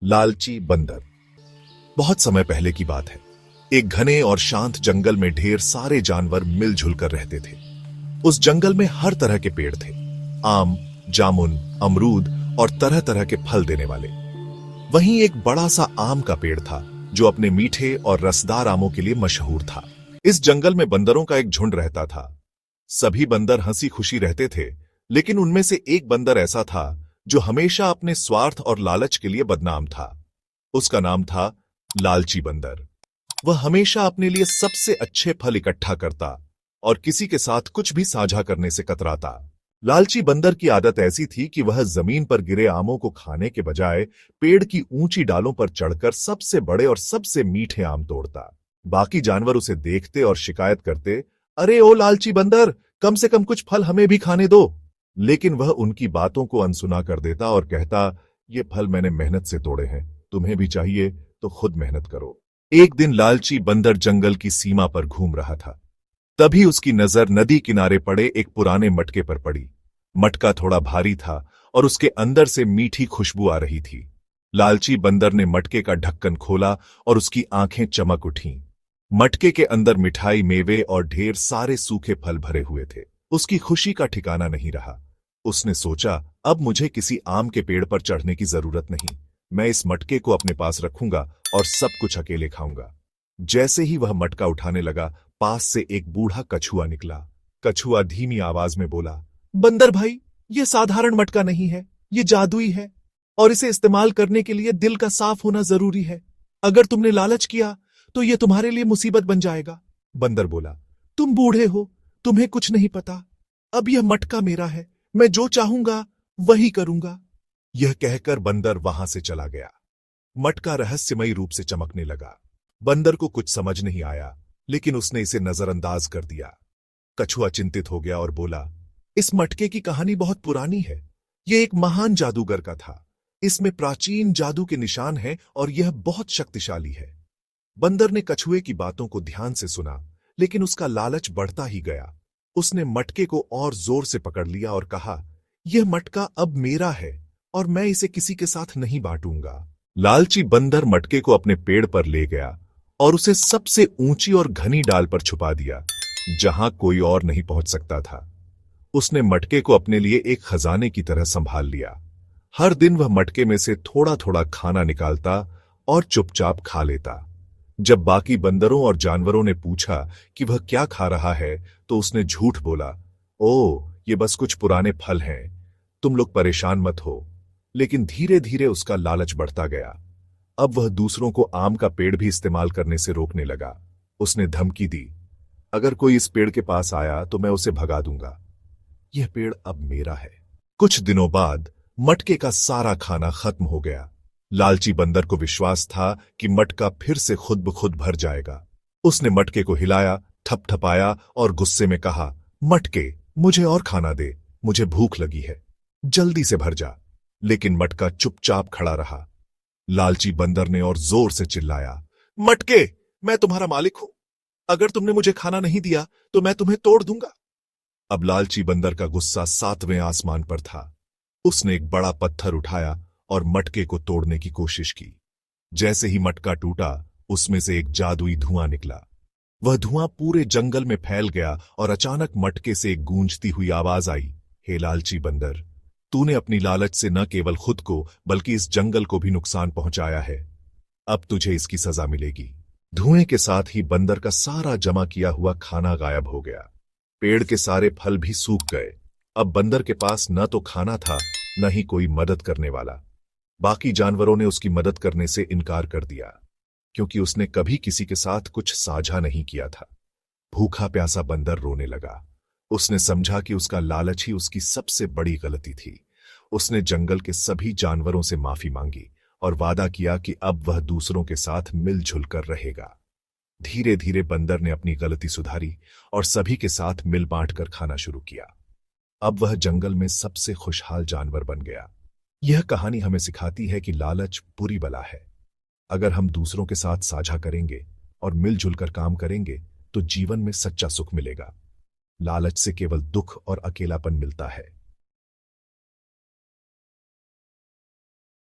लालची बंदर। बहुत समय पहले की बात है। एक घने और शांत जंगल में ढेर सारे जानवर मिलजुल कर रहते थे। उस जंगल में हर तरह के पेड़ थे, आम, जामुन, अमरूद और तरह तरह के फल देने वाले। वहीं एक बड़ा सा आम का पेड़ था जो अपने मीठे और रसदार आमों के लिए मशहूर था। इस जंगल में बंदरों का एक झुंड रहता था। सभी बंदर हंसी खुशी रहते थे, लेकिन उनमें से एक बंदर ऐसा था जो हमेशा अपने स्वार्थ और लालच के लिए बदनाम था। उसका नाम था लालची बंदर। वह हमेशा अपने लिए सबसे अच्छे फल इकट्ठा करता और किसी के साथ कुछ भी साझा करने से कतराता। लालची बंदर की आदत ऐसी थी कि वह जमीन पर गिरे आमों को खाने के बजाय पेड़ की ऊंची डालों पर चढ़कर सबसे बड़े और सबसे मीठे आम तोड़ता। बाकी जानवर उसे देखते और शिकायत करते, अरे ओ लालची बंदर, कम से कम कुछ फल हमें भी खाने दो। लेकिन वह उनकी बातों को अनसुना कर देता और कहता, ये फल मैंने मेहनत से तोड़े हैं, तुम्हें भी चाहिए तो खुद मेहनत करो। एक दिन लालची बंदर जंगल की सीमा पर घूम रहा था। तभी उसकी नजर नदी किनारे पड़े एक पुराने मटके पर पड़ी। मटका थोड़ा भारी था और उसके अंदर से मीठी खुशबू आ रही थी। लालची बंदर ने मटके का ढक्कन खोला और उसकी आंखें चमक उठीं। मटके के अंदर मिठाई, मेवे और ढेर सारे सूखे फल भरे हुए थे। उसकी खुशी का ठिकाना नहीं रहा। उसने सोचा, अब मुझे किसी आम के पेड़ पर चढ़ने की जरूरत नहीं। मैं इस मटके को अपने पास रखूंगा और सब कुछ अकेले खाऊंगा। जैसे ही वह मटका उठाने लगा, पास से एक बूढ़ा कछुआ निकला। कछुआ धीमी आवाज में बोला, बंदर भाई, ये साधारण मटका नहीं है, ये जादुई है और इसे इस्तेमाल करने के लिए दिल का साफ होना जरूरी है। अगर तुमने लालच किया तो ये तुम्हारे लिए मुसीबत बन जाएगा। बंदर बोला, तुम बूढ़े हो, तुम्हें कुछ नहीं पता। अब यह मटका मेरा है, मैं जो चाहूंगा वही करूंगा। यह कहकर बंदर वहां से चला गया। मटका रहस्यमयी रूप से चमकने लगा। बंदर को कुछ समझ नहीं आया, लेकिन उसने इसे नजरअंदाज कर दिया। कछुआ चिंतित हो गया और बोला, इस मटके की कहानी बहुत पुरानी है। यह एक महान जादूगर का था। इसमें प्राचीन जादू के निशान हैं और यह बहुत शक्तिशाली है। बंदर ने कछुए की बातों को ध्यान से सुना, लेकिन उसका लालच बढ़ता ही गया। उसने मटके को और जोर से पकड़ लिया और कहा, यह मटका अब मेरा है और मैं इसे किसी के साथ नहीं बांटूंगा। लालची बंदर मटके को अपने पेड़ पर ले गया और उसे सबसे ऊंची और घनी डाल पर छुपा दिया, जहां कोई और नहीं पहुंच सकता था। उसने मटके को अपने लिए एक खजाने की तरह संभाल लिया। हर दिन वह मटके में से थोड़ा थोड़ा खाना निकालता और चुपचाप खा लेता। जब बाकी बंदरों और जानवरों ने पूछा कि वह क्या खा रहा है, तो उसने झूठ बोला, ओ, ये बस कुछ पुराने फल हैं, तुम लोग परेशान मत हो। लेकिन धीरे धीरे उसका लालच बढ़ता गया। अब वह दूसरों को आम का पेड़ भी इस्तेमाल करने से रोकने लगा। उसने धमकी दी, अगर कोई इस पेड़ के पास आया तो मैं उसे भगा दूंगा। यह पेड़ अब मेरा है। कुछ दिनों बाद मटके का सारा खाना खत्म हो गया। लालची बंदर को विश्वास था कि मटका फिर से खुद ब खुद भर जाएगा। उसने मटके को हिलाया, थपथपाया और गुस्से में कहा, मटके, मुझे और खाना दे, मुझे भूख लगी है, जल्दी से भर जा। लेकिन मटका चुपचाप खड़ा रहा। लालची बंदर ने और जोर से चिल्लाया, मटके, मैं तुम्हारा मालिक हूं। अगर तुमने मुझे खाना नहीं दिया तो मैं तुम्हें तोड़ दूंगा। अब लालची बंदर का गुस्सा 7वें आसमान पर था। उसने एक बड़ा पत्थर उठाया और मटके को तोड़ने की कोशिश की। जैसे ही मटका टूटा, उसमें से एक जादुई धुआं निकला। वह धुआं पूरे जंगल में फैल गया और अचानक मटके से एक गूंजती हुई आवाज आई, हे लालची बंदर, तूने अपनी लालच से न केवल खुद को बल्कि इस जंगल को भी नुकसान पहुंचाया है। अब तुझे इसकी सजा मिलेगी। धुएं के साथ ही बंदर का सारा जमा किया हुआ खाना गायब हो गया। पेड़ के सारे फल भी सूख गए। अब बंदर के पास न तो खाना था, न ही कोई मदद करने वाला। बाकी जानवरों ने उसकी मदद करने से इनकार कर दिया, क्योंकि उसने कभी किसी के साथ कुछ साझा नहीं किया था। भूखा प्यासा बंदर रोने लगा। उसने समझा कि उसका लालच ही उसकी सबसे बड़ी गलती थी। उसने जंगल के सभी जानवरों से माफी मांगी और वादा किया कि अब वह दूसरों के साथ मिलजुल कर रहेगा। धीरे धीरे बंदर ने अपनी गलती सुधारी और सभी के साथ मिल बांट कर खाना शुरू किया। अब वह जंगल में सबसे खुशहाल जानवर बन गया। यह कहानी हमें सिखाती है कि लालच बुरी बला है। अगर हम दूसरों के साथ साझा करेंगे और मिलजुल कर काम करेंगे तो जीवन में सच्चा सुख मिलेगा। लालच से केवल दुख और अकेलापन मिलता है।